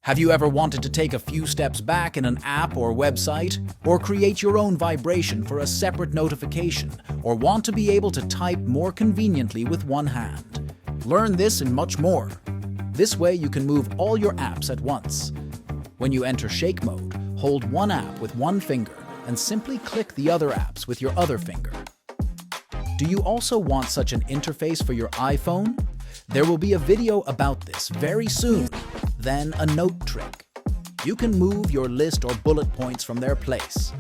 Have you ever wanted to take a few steps back in an app or website, or create your own vibration for a separate notification, or want to be able to type more conveniently with one hand? Learn this and much more. This way you can move all your apps at once. When you enter shake mode, hold one app with one finger and simply click the other apps with your other finger. Do you also want such an interface for your iPhone? There will be a video about this very soon. Then a note trick. You can move your list or bullet points from their place.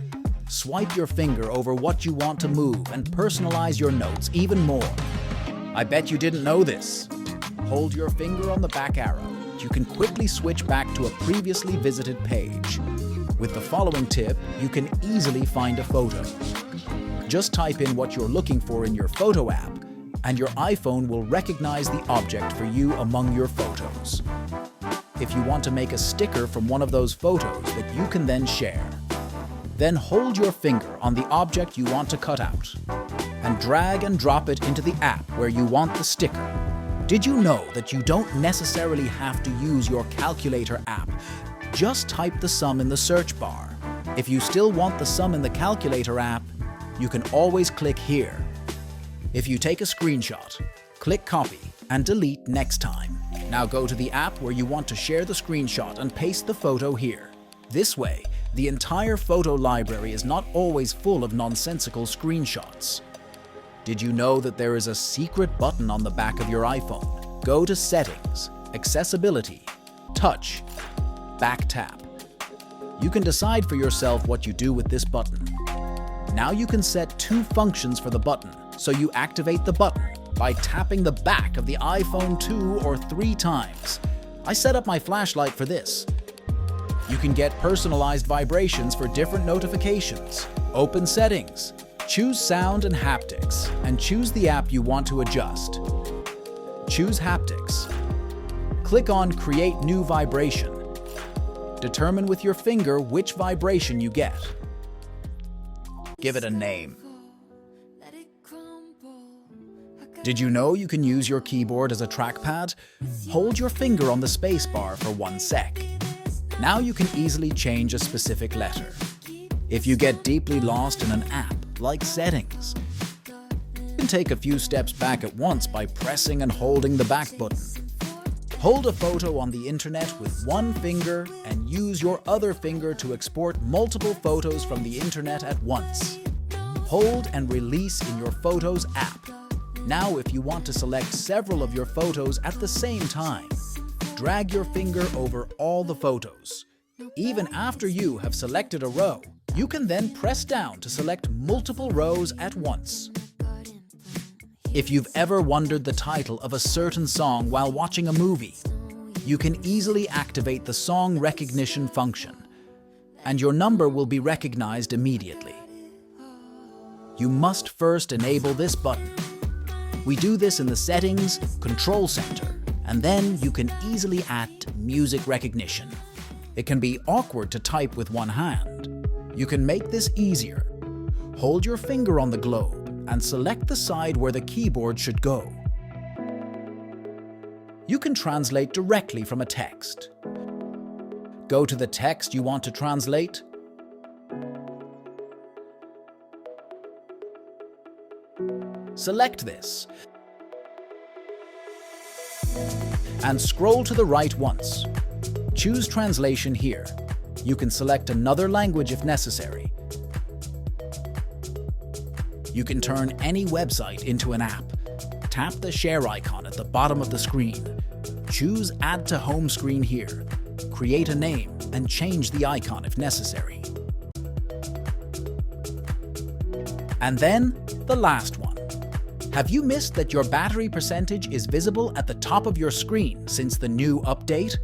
Swipe your finger over what you want to move and personalize your notes even more. I bet you didn't know this. Hold your finger on the back arrow. You can quickly switch back to a previously visited page. With the following tip, you can easily find a photo. Just type in what you're looking for in your photo app, and your iPhone will recognize the object for you among your photos. If you want to make a sticker from one of those photos that you can then share, then hold your finger on the object you want to cut out and drag and drop it into the app where you want the sticker. Did you know that you don't necessarily have to use your calculator app? Just type the sum in the search bar. If you still want the sum in the calculator app, you can always click here. If you take a screenshot, click copy and delete next time. Now go to the app where you want to share the screenshot and paste the photo here. This way, the entire photo library is not always full of nonsensical screenshots. Did you know that there is a secret button on the back of your iPhone? Go to Settings, Accessibility, Touch, Back Tap. You can decide for yourself what you do with this button. Now you can set two functions for the button, so you activate the button by tapping the back of the iPhone 2 or 3 times. I set up my flashlight for this. You can get personalized vibrations for different notifications. Open Settings, choose Sound and Haptics, and choose the app you want to adjust. Choose Haptics. Click on Create New Vibration. Determine with your finger which vibration you get. Give it a name. Did you know you can use your keyboard as a trackpad? Hold your finger on the space bar for 1 sec. Now you can easily change a specific letter. If you get deeply lost in an app, like Settings, you can take a few steps back at once by pressing and holding the back button. Hold a photo on the internet with one finger and use your other finger to export multiple photos from the internet at once. Hold and release in your Photos app. Now if you want to select several of your photos at the same time, drag your finger over all the photos. Even after you have selected a row, you can then press down to select multiple rows at once. If you've ever wondered the title of a certain song while watching a movie, you can easily activate the song recognition function, and your number will be recognized immediately. You must first enable this button. We do this in the Settings Control Center, and then you can easily add music recognition. It can be awkward to type with one hand. You can make this easier. Hold your finger on the globe and select the side where the keyboard should go. You can translate directly from a text. Go to the text you want to translate. Select this and scroll to the right once. Choose Translation here. You can select another language if necessary. You can turn any website into an app. Tap the share icon at the bottom of the screen. Choose Add to Home Screen here. Create a name and change the icon if necessary. And then, the last one. Have you missed that your battery percentage is visible at the top of your screen since the new update?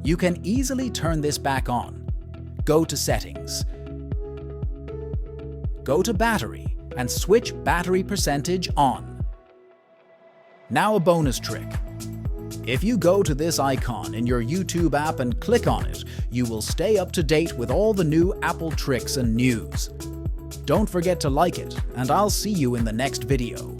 You can easily turn this back on. Go to Settings. Go to Battery and switch battery percentage on. Now a bonus trick. If you go to this icon in your YouTube app and click on it, you will stay up to date with all the new Apple tricks and news. Don't forget to like it, and I'll see you in the next video.